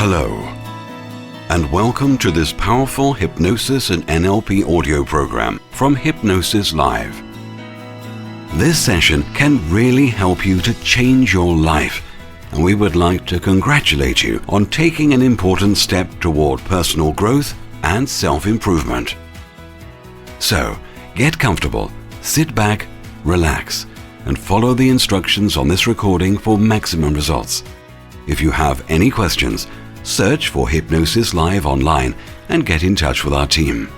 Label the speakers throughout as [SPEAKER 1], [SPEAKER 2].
[SPEAKER 1] Hello, and welcome to this powerful hypnosis and NLP audio program from Hypnosis Live. This session can really help you to change your life, and we would like to congratulate you on taking an important step toward personal growth and self-improvement. So, get comfortable, sit back, relax, and follow the instructions on this recording for maximum results. If you have any questions, search for Hypnosis Live online and get in touch with our team.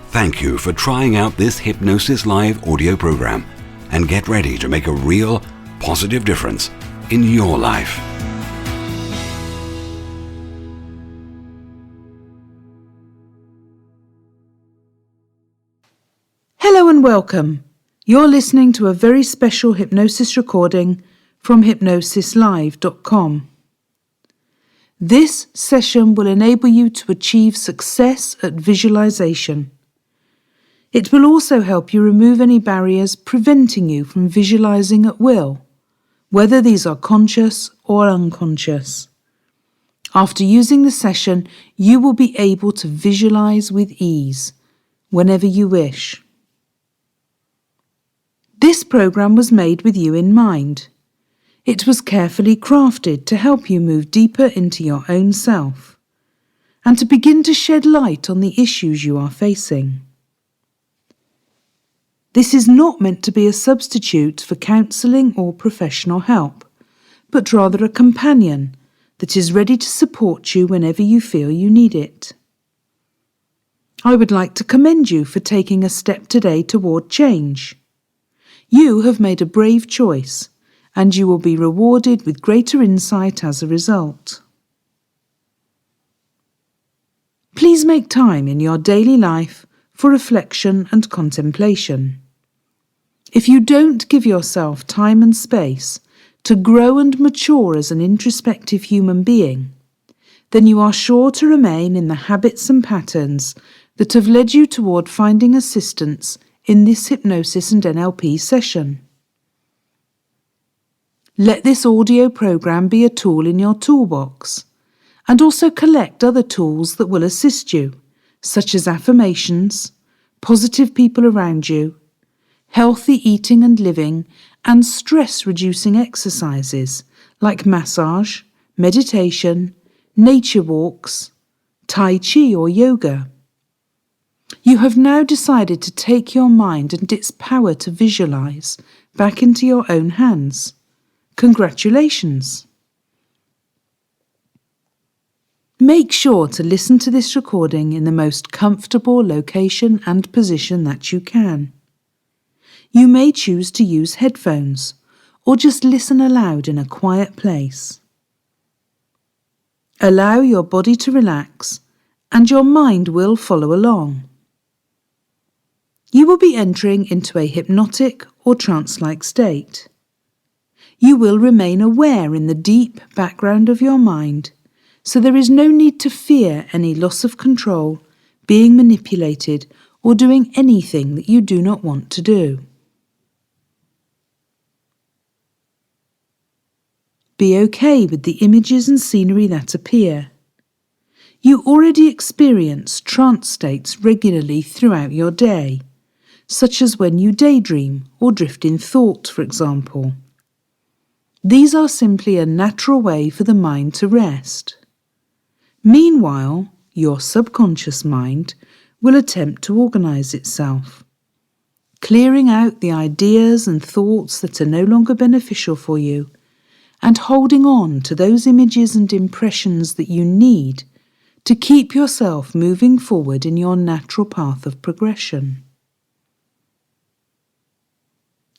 [SPEAKER 1] Thank you for trying out this Hypnosis Live audio program, and get ready to make a real, positive difference in your life.
[SPEAKER 2] Hello and welcome. You're listening to a very special hypnosis recording from hypnosislive.com. This session will enable you to achieve success at visualization. It will also help you remove any barriers preventing you from visualizing at will, whether these are conscious or unconscious. After using the session, you will be able to visualize with ease, whenever you wish. This program was made with you in mind. It was carefully crafted to help you move deeper into your own self and to begin to shed light on the issues you are facing. This is not meant to be a substitute for counselling or professional help, but rather a companion that is ready to support you whenever you feel you need it. I would like to commend you for taking a step today toward change. You have made a brave choice, and you will be rewarded with greater insight as a result. Please make time in your daily life for reflection and contemplation. If you don't give yourself time and space to grow and mature as an introspective human being, then you are sure to remain in the habits and patterns that have led you toward finding assistance in this hypnosis and NLP session. Let this audio program be a tool in your toolbox, and also collect other tools that will assist you, such as affirmations, positive people around you, healthy eating and living, and stress-reducing exercises like massage, meditation, nature walks, Tai Chi or yoga. You have now decided to take your mind and its power to visualize back into your own hands. Congratulations! Make sure to listen to this recording in the most comfortable location and position that you can. You may choose to use headphones or just listen aloud in a quiet place. Allow your body to relax and your mind will follow along. You will be entering into a hypnotic or trance-like state. You will remain aware in the deep background of your mind, so there is no need to fear any loss of control, being manipulated, or doing anything that you do not want to do. Be okay with the images and scenery that appear. You already experience trance states regularly throughout your day, such as when you daydream or drift in thought, for example. These are simply a natural way for the mind to rest. Meanwhile, your subconscious mind will attempt to organize itself, clearing out the ideas and thoughts that are no longer beneficial for you, and holding on to those images and impressions that you need to keep yourself moving forward in your natural path of progression.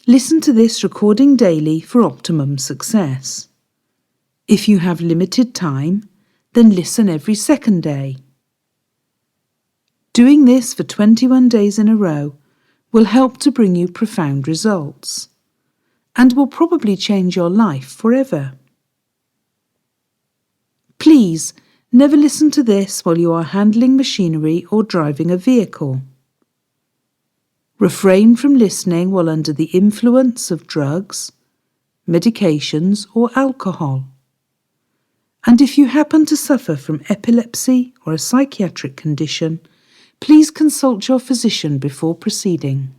[SPEAKER 2] Listen to this recording daily for optimum success. If you have limited time, then listen every second day. Doing this for 21 days in a row will help to bring you profound results, and will probably change your life forever. Please never listen to this while you are handling machinery or driving a vehicle. Refrain from listening while under the influence of drugs, medications, or alcohol. And if you happen to suffer from epilepsy or a psychiatric condition, please consult your physician before proceeding.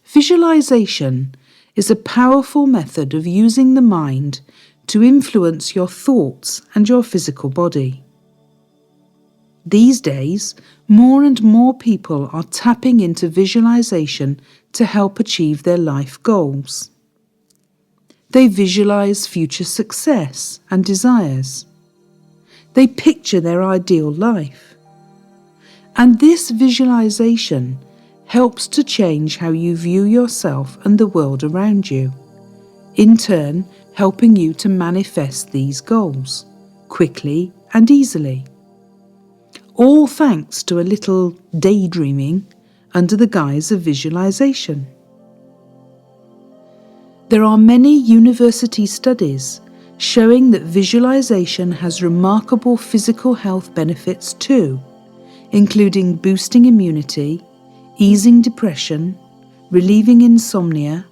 [SPEAKER 2] Visualization is a powerful method of using the mind to influence your thoughts and your physical body. These days, more and more people are tapping into visualization to help achieve their life goals. They visualize future success and desires. They picture their ideal life. And this visualization helps to change how you view yourself and the world around you, in turn helping you to manifest these goals quickly and easily. All thanks to a little daydreaming under the guise of visualization. There are many university studies showing that visualization has remarkable physical health benefits too, including boosting immunity, easing depression, relieving insomnia,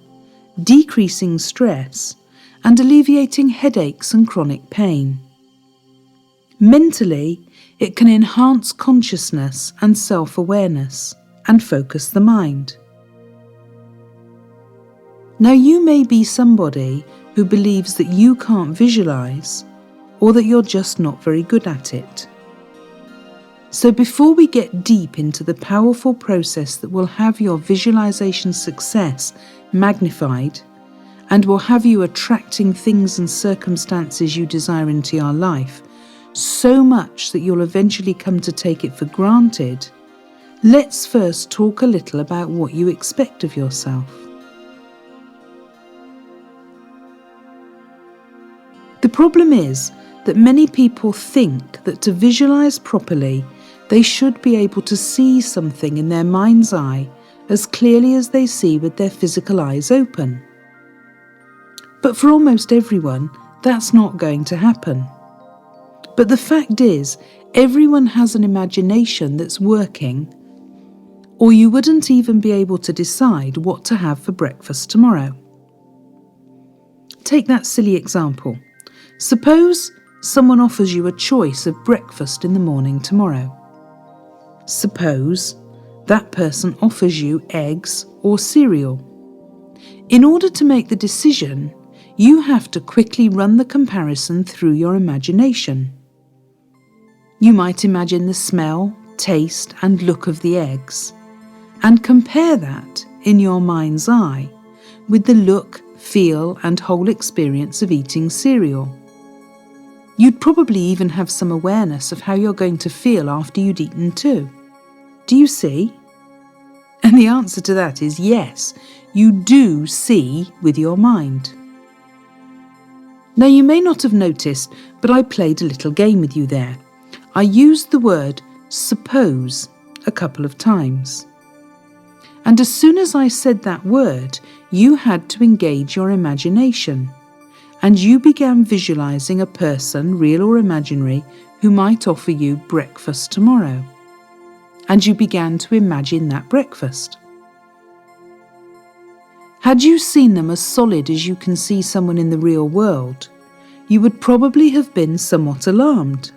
[SPEAKER 2] decreasing stress, and alleviating headaches and chronic pain. Mentally, it can enhance consciousness and self-awareness and focus the mind. Now, you may be somebody who believes that you can't visualize or that you're just not very good at it. So before we get deep into the powerful process that will have your visualization success magnified and will have you attracting things and circumstances you desire into your life, so much that you'll eventually come to take it for granted, let's first talk a little about what you expect of yourself. The problem is that many people think that to visualize properly, they should be able to see something in their mind's eye as clearly as they see with their physical eyes open. But for almost everyone, that's not going to happen. But the fact is, everyone has an imagination that's working, or you wouldn't even be able to decide what to have for breakfast tomorrow. Take that silly example. Suppose someone offers you a choice of breakfast in the morning tomorrow. Suppose that person offers you eggs or cereal. In order to make the decision, you have to quickly run the comparison through your imagination. You might imagine the smell, taste, and look of the eggs, and compare that in your mind's eye with the look, feel, and whole experience of eating cereal. You'd probably even have some awareness of how you're going to feel after you'd eaten too. Do you see? And the answer to that is yes, you do see with your mind. Now, you may not have noticed, but I played a little game with you there. I used the word suppose a couple of times. And as soon as I said that word, you had to engage your imagination. And you began visualizing a person, real or imaginary, who might offer you breakfast tomorrow. And you began to imagine that breakfast. Had you seen them as solid as you can see someone in the real world, you would probably have been somewhat alarmed.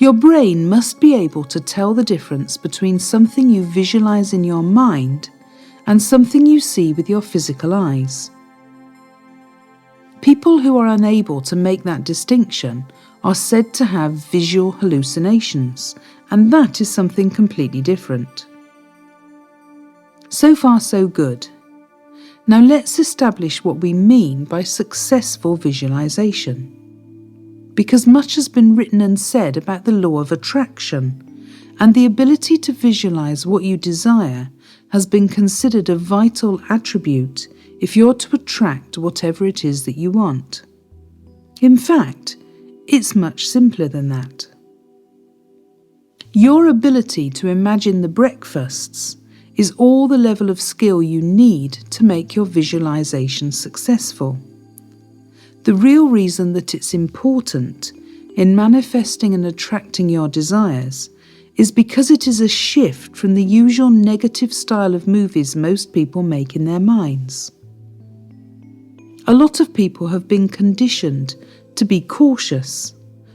[SPEAKER 2] Your brain must be able to tell the difference between something you visualize in your mind and something you see with your physical eyes. People who are unable to make that distinction are said to have visual hallucinations, and that is something completely different. So far, so good. Now let's establish what we mean by successful visualization. Because much has been written and said about the law of attraction, and the ability to visualize what you desire has been considered a vital attribute if you're to attract whatever it is that you want. In fact, it's much simpler than that. Your ability to imagine the breakfasts is all the level of skill you need to make your visualization successful. The real reason that it's important in manifesting and attracting your desires is because it is a shift from the usual negative style of movies most people make in their minds. A lot of people have been conditioned to be cautious,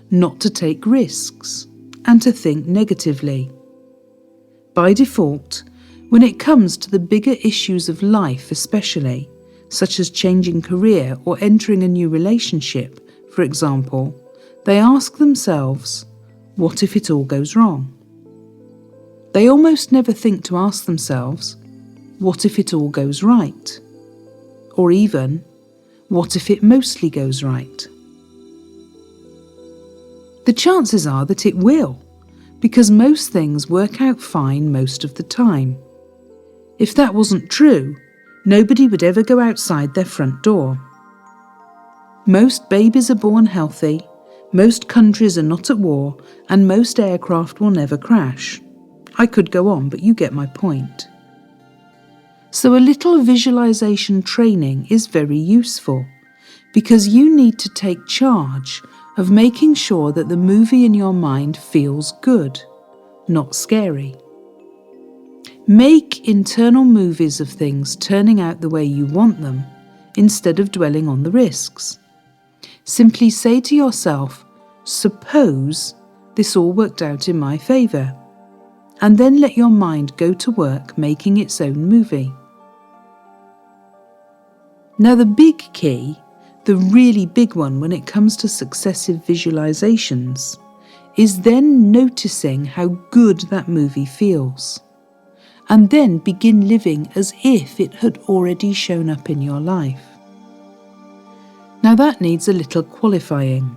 [SPEAKER 2] not to take risks, and to think negatively. By default, when it comes to the bigger issues of life especially, such as changing career or entering a new relationship, for example, they ask themselves, what if it all goes wrong? They almost never think to ask themselves, what if it all goes right? Or even, what if it mostly goes right? The chances are that it will, because most things work out fine most of the time. If that wasn't true, nobody would ever go outside their front door. Most babies are born healthy, most countries are not at war, and most aircraft will never crash. I could go on, but you get my point. So a little visualization training is very useful, because you need to take charge of making sure that the movie in your mind feels good, not scary. Make internal movies of things turning out the way you want them, instead of dwelling on the risks. Simply say to yourself, suppose this all worked out in my favour, and then let your mind go to work making its own movie. Now the big key, the really big one when it comes to successive visualizations, is then noticing how good that movie feels, and then begin living as if it had already shown up in your life. Now that needs a little qualifying,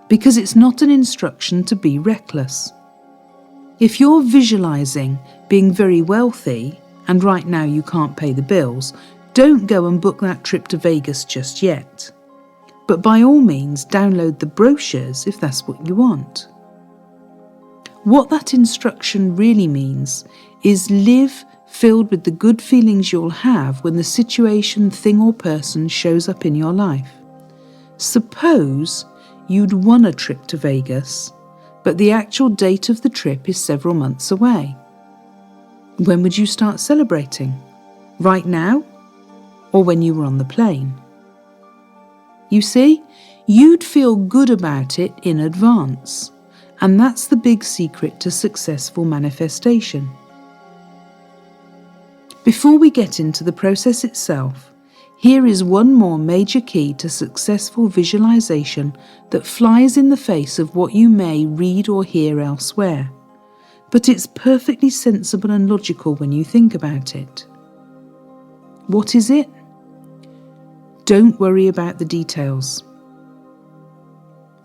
[SPEAKER 2] because it's not an instruction to be reckless. If you're visualizing being very wealthy, and right now you can't pay the bills, don't go and book that trip to Vegas just yet. But by all means, download the brochures if that's what you want. What that instruction really means is live filled with the good feelings you'll have when the situation, thing or person shows up in your life. Suppose you'd won a trip to Vegas, but the actual date of the trip is several months away. When would you start celebrating? Right now? Or when you were on the plane? You see, you'd feel good about it in advance, and that's the big secret to successful manifestation. Before we get into the process itself, here is one more major key to successful visualization that flies in the face of what you may read or hear elsewhere, but it's perfectly sensible and logical when you think about it. What is it? Don't worry about the details.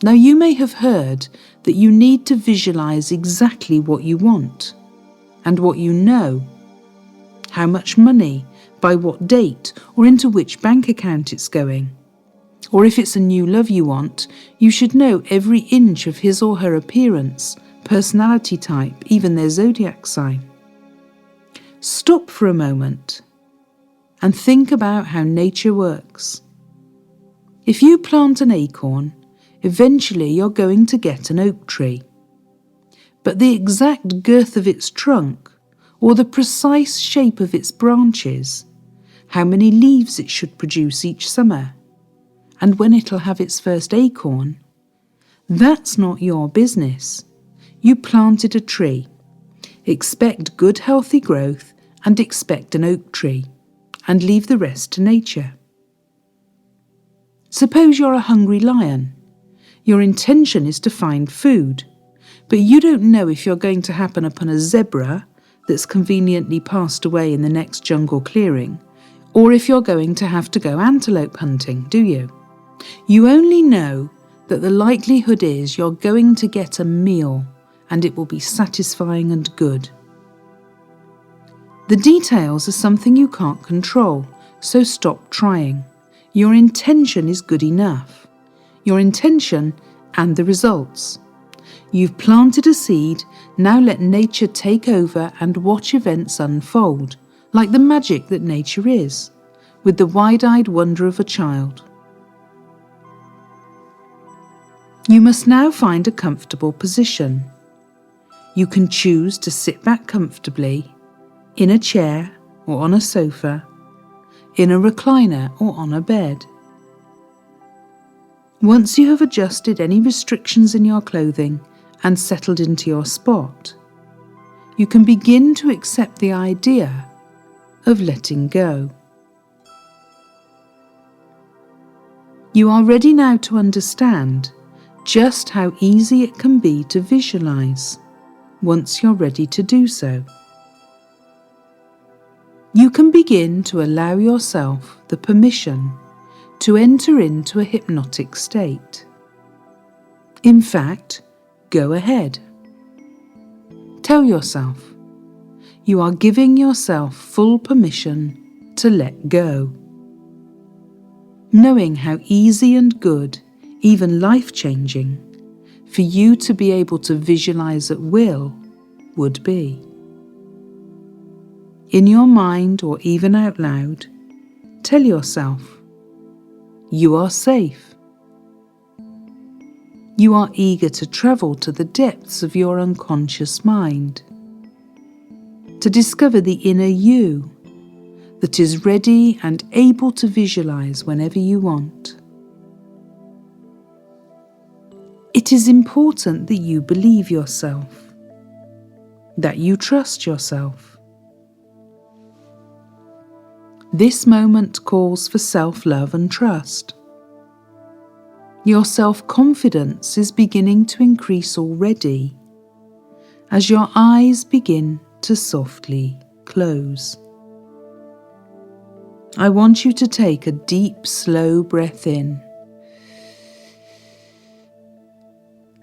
[SPEAKER 2] Now you may have heard that you need to visualize exactly what you want and what you know, how much money, by what date, or into which bank account it's going. Or if it's a new love you want, you should know every inch of his or her appearance, personality type, even their zodiac sign. Stop for a moment and think about how nature works. If you plant an acorn, eventually you're going to get an oak tree. But the exact girth of its trunk, or the precise shape of its branches, how many leaves it should produce each summer, and when it'll have its first acorn, that's not your business. You planted a tree. Expect good healthy growth and expect an oak tree, and leave the rest to nature. Suppose you're a hungry lion. Your intention is to find food, but you don't know if you're going to happen upon a zebra that's conveniently passed away in the next jungle clearing, or if you're going to have to go antelope hunting, do you? You only know that the likelihood is you're going to get a meal, and it will be satisfying and good. The details are something you can't control, so stop trying. Your intention is good enough. Your intention and the results. You've planted a seed, now let nature take over and watch events unfold, like the magic that nature is, with the wide-eyed wonder of a child. You must now find a comfortable position. You can choose to sit back comfortably, in a chair or on a sofa, in a recliner or on a bed. Once you have adjusted any restrictions in your clothing and settled into your spot, you can begin to accept the idea of letting go. You are ready now to understand just how easy it can be to visualize once you're ready to do so. You can begin to allow yourself the permission to enter into a hypnotic state. In fact, go ahead. Tell yourself you are giving yourself full permission to let go, knowing how easy and good, even life-changing, for you to be able to visualize at will would be. In your mind or even out loud, tell yourself, you are safe. You are eager to travel to the depths of your unconscious mind, to discover the inner you that is ready and able to visualize whenever you want. It is important that you believe yourself, that you trust yourself. This moment calls for self-love and trust. Your self-confidence is beginning to increase already as your eyes begin to softly close. I want you to take a deep, slow breath in.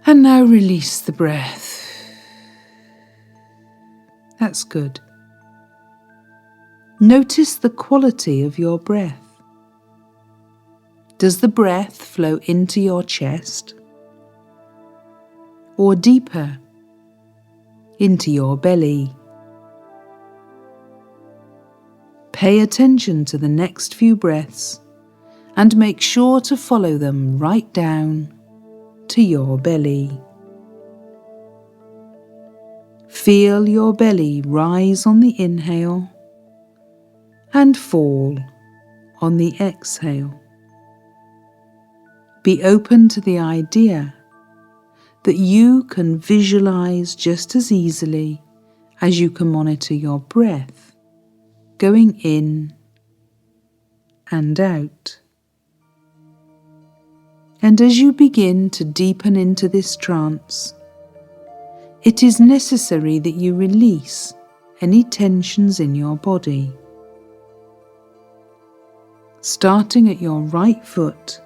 [SPEAKER 2] And now release the breath. That's good. Notice the quality of your breath. Does the breath flow into your chest or deeper into your belly? Pay attention to the next few breaths and make sure to follow them right down to your belly. Feel your belly rise on the inhale and fall on the exhale. Be open to the idea that you can visualize just as easily as you can monitor your breath going in and out. And as you begin to deepen into this trance, it is necessary that you release any tensions in your body. Starting at your right foot,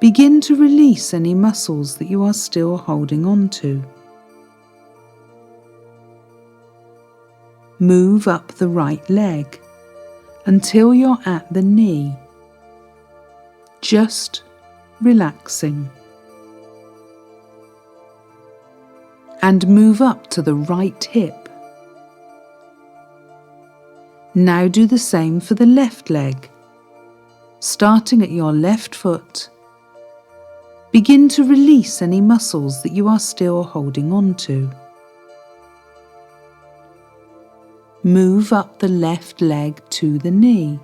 [SPEAKER 2] begin to release any muscles that you are still holding on to. Move up the right leg until you're at the knee, just relaxing. And move up to the right hip. Now do the same for the left leg. Starting at your left foot, begin to release any muscles that you are still holding on to. Move up the left leg to the knee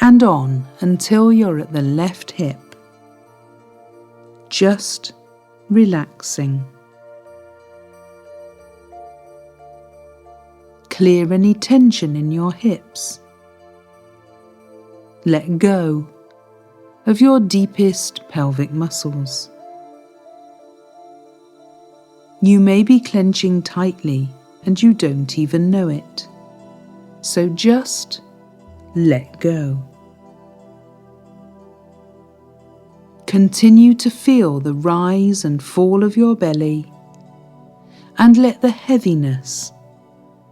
[SPEAKER 2] and on until you're at the left hip, just relaxing. Clear any tension in your hips. Let go of your deepest pelvic muscles. You may be clenching tightly and you don't even know it. So just let go. Continue to feel the rise and fall of your belly and let the heaviness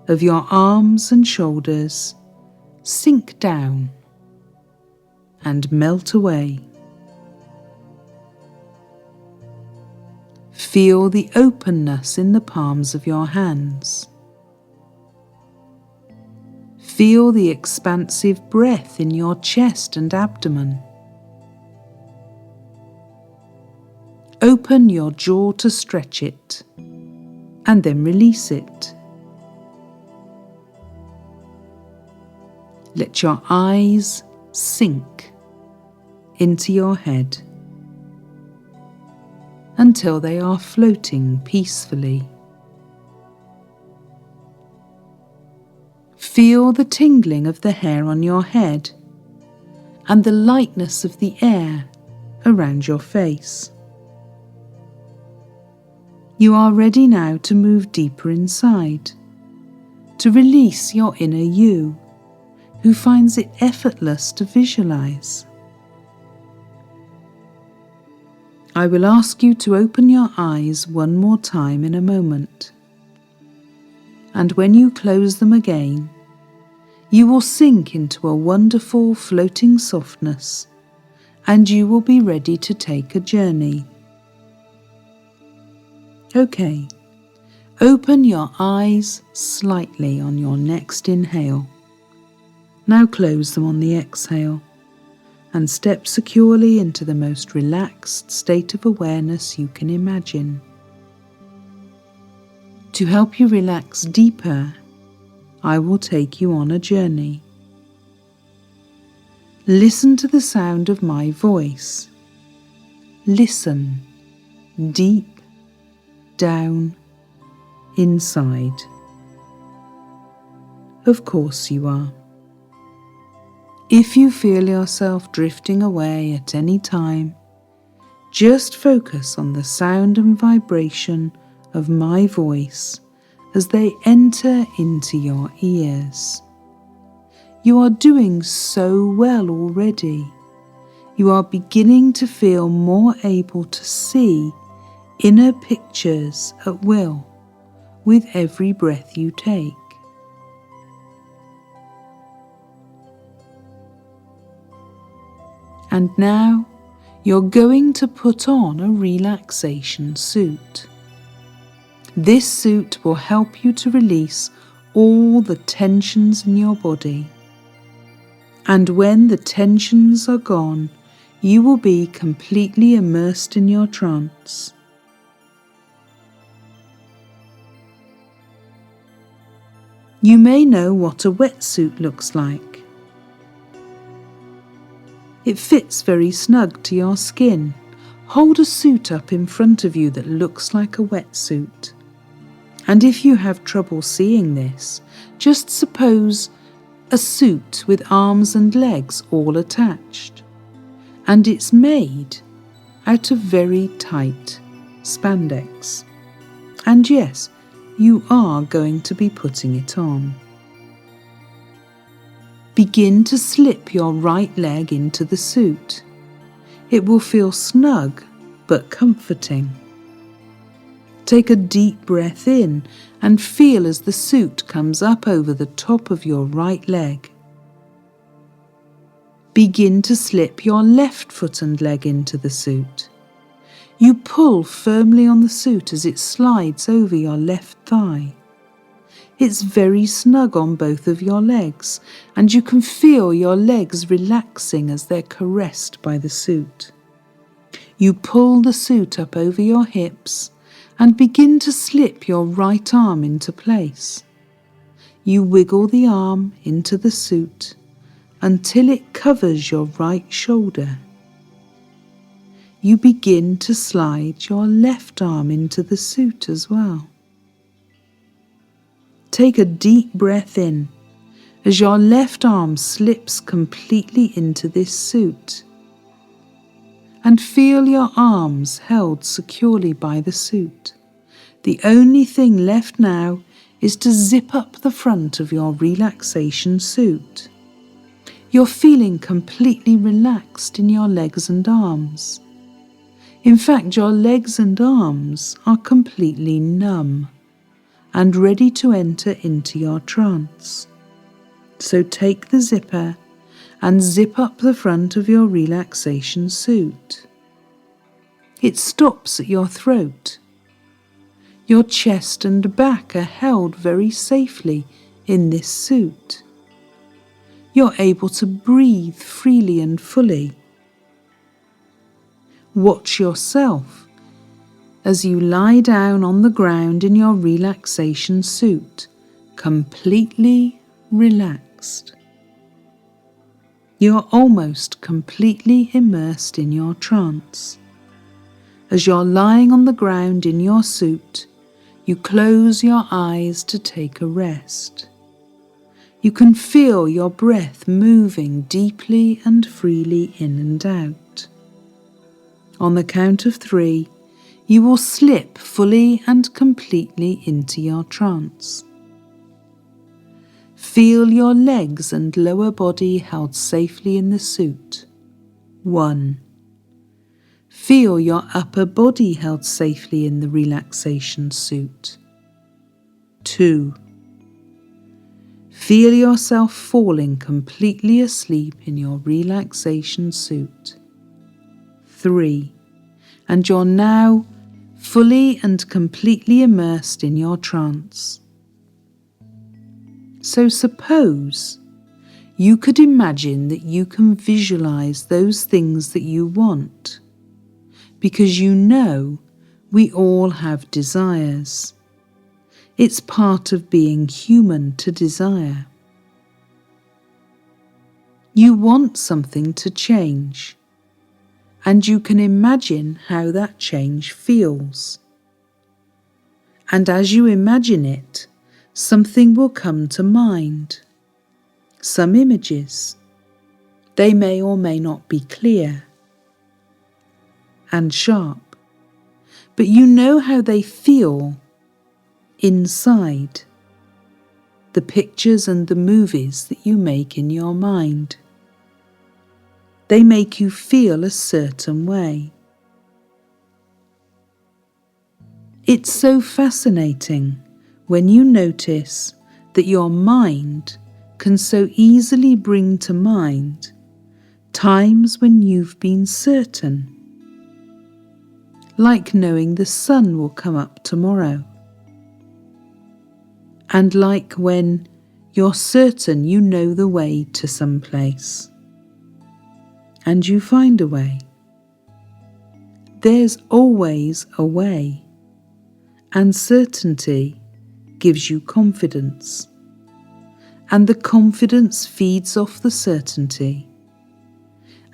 [SPEAKER 2] of your arms and shoulders sink down and melt away. Feel the openness in the palms of your hands. Feel the expansive breath in your chest and abdomen. Open your jaw to stretch it and then release it. Let your eyes sink into your head until they are floating peacefully. Feel the tingling of the hair on your head and the lightness of the air around your face. You are ready now to move deeper inside, to release your inner you, who finds it effortless to visualize. I will ask you to open your eyes one more time in a moment, and when you close them again, you will sink into a wonderful floating softness, and you will be ready to take a journey. Okay, open your eyes slightly on your next inhale. Now close them on the exhale and step securely into the most relaxed state of awareness you can imagine. To help you relax deeper, I will take you on a journey. Listen to the sound of my voice. Listen deep down inside. Of course you are. If you feel yourself drifting away at any time, just focus on the sound and vibration of my voice as they enter into your ears. You are doing so well already. You are beginning to feel more able to see inner pictures at will with every breath you take. And now you're going to put on a relaxation suit. This suit will help you to release all the tensions in your body. And when the tensions are gone, you will be completely immersed in your trance. You may know what a wetsuit looks like. It fits very snug to your skin. Hold a suit up in front of you that looks like a wetsuit. And if you have trouble seeing this, just suppose a suit with arms and legs all attached. And it's made out of very tight spandex. And yes, you are going to be putting it on. Begin to slip your right leg into the suit. It will feel snug but comforting. Take a deep breath in and feel as the suit comes up over the top of your right leg. Begin to slip your left foot and leg into the suit. You pull firmly on the suit as it slides over your left thigh. It's very snug on both of your legs, and you can feel your legs relaxing as they're caressed by the suit. You pull the suit up over your hips and begin to slip your right arm into place. You wiggle the arm into the suit until it covers your right shoulder. You begin to slide your left arm into the suit as well. Take a deep breath in as your left arm slips completely into this suit, and feel your arms held securely by the suit. The only thing left now is to zip up the front of your relaxation suit. You're feeling completely relaxed in your legs and arms. In fact, your legs and arms are completely numb and ready to enter into your trance. So take the zipper and zip up the front of your relaxation suit. It stops at your throat. Your chest and back are held very safely in this suit. You're able to breathe freely and fully. Watch yourself as you lie down on the ground in your relaxation suit, completely relaxed. You're almost completely immersed in your trance. As you're lying on the ground in your suit, you close your eyes to take a rest. You can feel your breath moving deeply and freely in and out. On the count of 3, you will slip fully and completely into your trance. Feel your legs and lower body held safely in the suit. 1. Feel your upper body held safely in the relaxation suit. 2. Feel yourself falling completely asleep in your relaxation suit. 3. And you're now fully and completely immersed in your trance. So suppose you could imagine that you can visualize those things that you want, because you know we all have desires. It's part of being human to desire. You want something to change, and you can imagine how that change feels. And as you imagine it, something will come to mind. Some images. They may or may not be clear and sharp, but you know how they feel inside. The pictures and the movies that you make in your mind. They make you feel a certain way. It's so fascinating when you notice that your mind can so easily bring to mind times when you've been certain, like knowing the sun will come up tomorrow, and like when you're certain you know the way to some place, and you find a way. There's always a way, and certainty gives you confidence, and the confidence feeds off the certainty,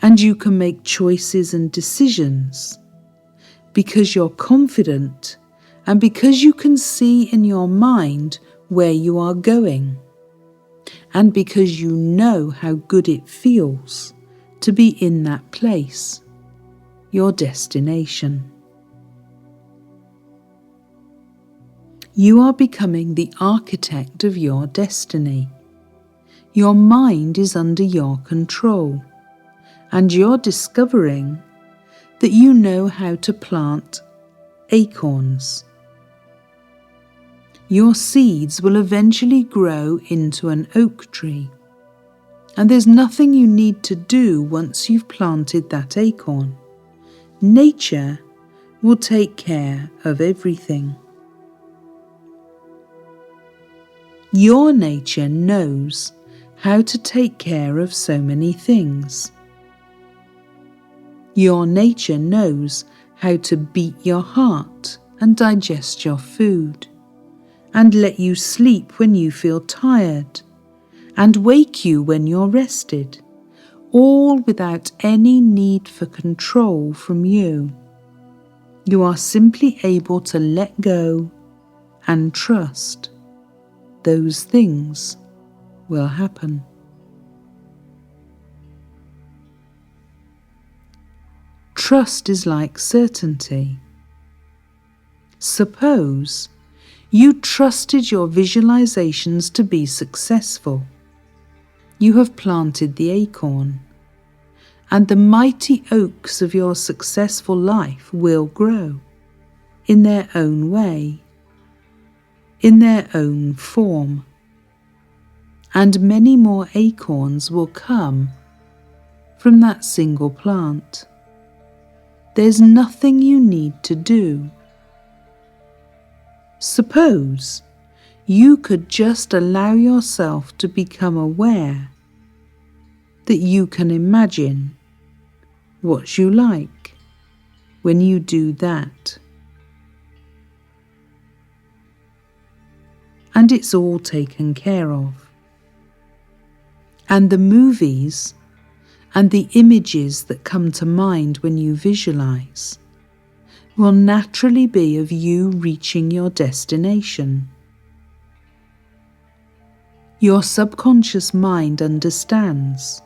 [SPEAKER 2] and you can make choices and decisions because you're confident and because you can see in your mind where you are going, and because you know how good it feels to be in that place, your destination. You are becoming the architect of your destiny. Your mind is under your control, and you're discovering that you know how to plant acorns. Your seeds will eventually grow into an oak tree, and there's nothing you need to do once you've planted that acorn. Nature will take care of everything. Your nature knows how to take care of so many things. Your nature knows how to beat your heart and digest your food, and let you sleep when you feel tired, and wake you when you're rested, all without any need for control from you. You are simply able to let go and trust. Those things will happen. Trust is like certainty. Suppose you trusted your visualizations to be successful. You have planted the acorn, and the mighty oaks of your successful life will grow in their own way, in their own form, and many more acorns will come from that single plant. There's nothing you need to do. Suppose you could just allow yourself to become aware that you can imagine what you like when you do that. And it's all taken care of. And the movies and the images that come to mind when you visualize will naturally be of you reaching your destination. Your subconscious mind understands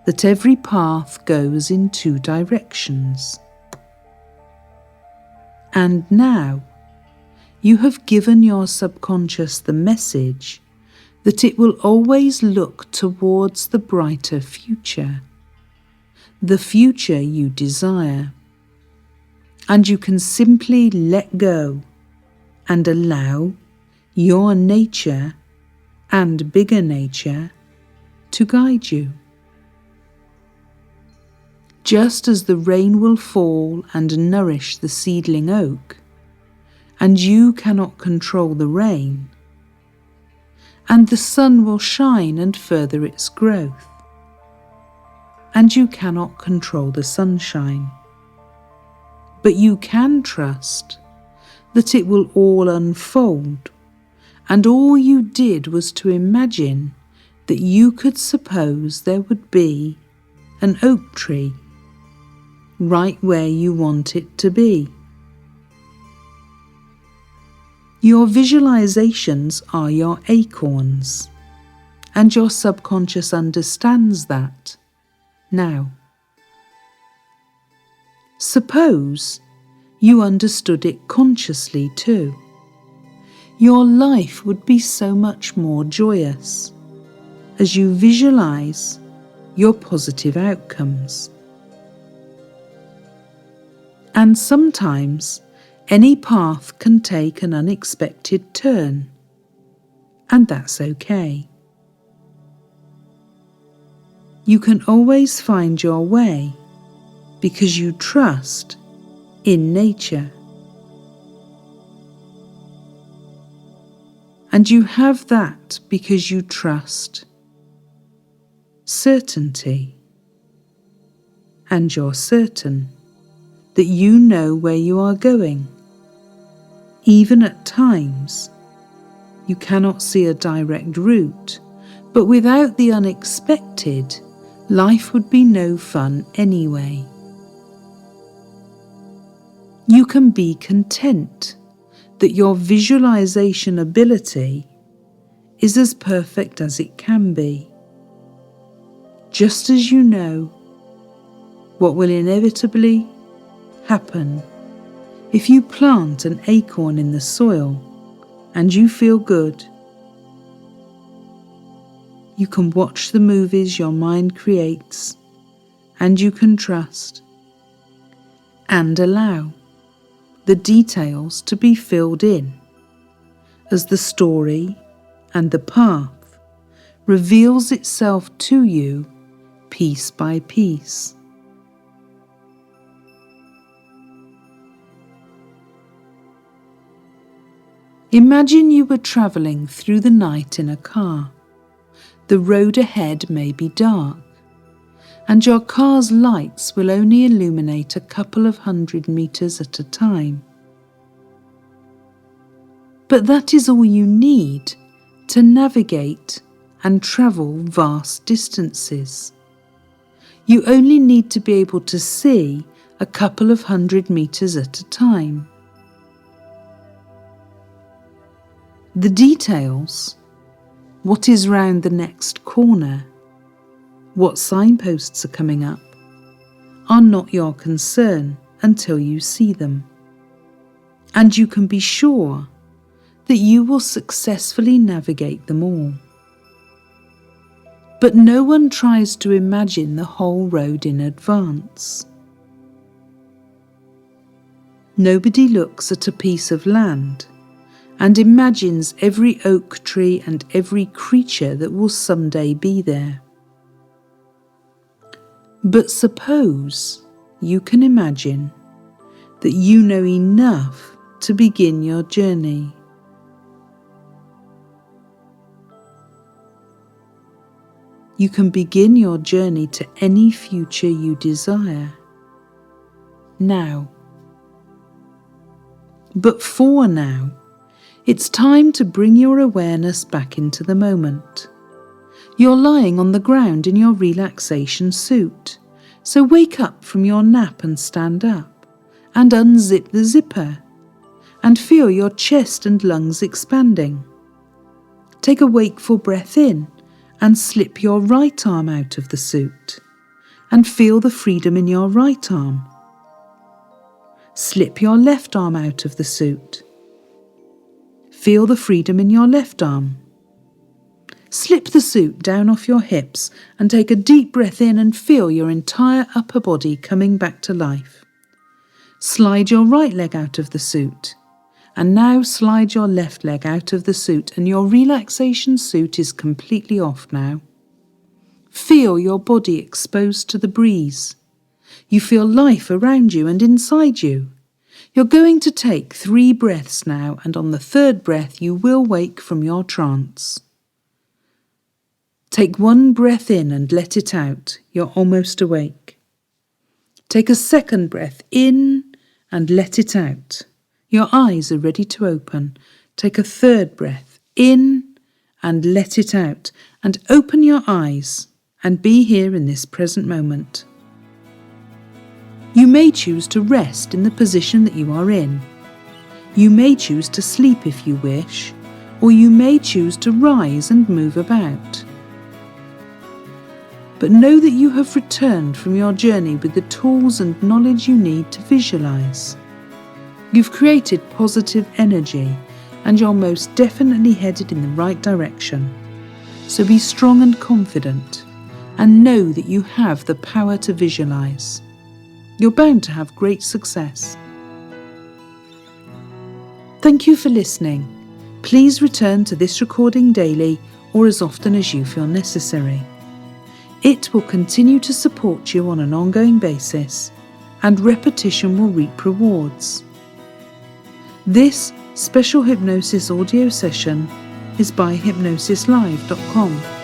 [SPEAKER 2] that every path goes in two directions. And now you have given your subconscious the message that it will always look towards the brighter future, the future you desire, and you can simply let go and allow your nature and bigger nature to guide you. Just as the rain will fall and nourish the seedling oak, and you cannot control the rain, and the sun will shine and further its growth, and you cannot control the sunshine, but you can trust that it will all unfold, and all you did was to imagine that you could suppose there would be an oak tree right where you want it to be. Your visualizations are your acorns, and your subconscious understands that now. Suppose you understood it consciously too. Your life would be so much more joyous as you visualize your positive outcomes. And sometimes any path can take an unexpected turn, and that's okay. You can always find your way because you trust in nature. And you have that because you trust certainty, and you're certain that you know where you are going. Even at times, you cannot see a direct route, but without the unexpected, life would be no fun anyway. You can be content that your visualization ability is as perfect as it can be, just as you know what will inevitably happen if you plant an acorn in the soil and you feel good. You can watch the movies your mind creates, and you can trust and allow the details to be filled in as the story and the path reveals itself to you piece by piece. Imagine you were travelling through the night in a car. The road ahead may be dark, and your car's lights will only illuminate a couple of 100 meters at a time. But that is all you need to navigate and travel vast distances. You only need to be able to see a couple of 100 meters at a time. The details, what is round the next corner, what signposts are coming up, are not your concern until you see them. And you can be sure that you will successfully navigate them all. But no one tries to imagine the whole road in advance. Nobody looks at a piece of land and imagines every oak tree and every creature that will someday be there. But suppose you can imagine that you know enough to begin your journey. You can begin your journey to any future you desire now. But for now, it's time to bring your awareness back into the moment, You're lying on the ground in your relaxation suit, so wake up from your nap and stand up, and unzip the zipper, and feel your chest and lungs expanding. Take a wakeful breath in and slip your right arm out of the suit, and feel the freedom in your right arm. Slip your left arm out of the suit. Feel the freedom in your left arm. Slip the suit down off your hips and take a deep breath in and feel your entire upper body coming back to life. Slide your right leg out of the suit. And now slide your left leg out of the suit, and your relaxation suit is completely off now. Feel your body exposed to the breeze. You feel life around you and inside you. You're going to take 3 breaths now, and on the 3rd breath you will wake from your trance. Take 1 breath in and let it out. You're almost awake. Take a 2nd breath in and let it out. Your eyes are ready to open. Take a 3rd breath in and let it out. And open your eyes and be here in this present moment. You may choose to rest in the position that you are in. You may choose to sleep if you wish, or you may choose to rise and move about. But know that you have returned from your journey with the tools and knowledge you need to visualize. You've created positive energy, and you're most definitely headed in the right direction. So be strong and confident, and know that you have the power to visualize. You're bound to have great success. Thank you for listening. Please return to this recording daily or as often as you feel necessary. It will continue to support you on an ongoing basis, and repetition will reap rewards. This special hypnosis audio session is by hypnosislive.com.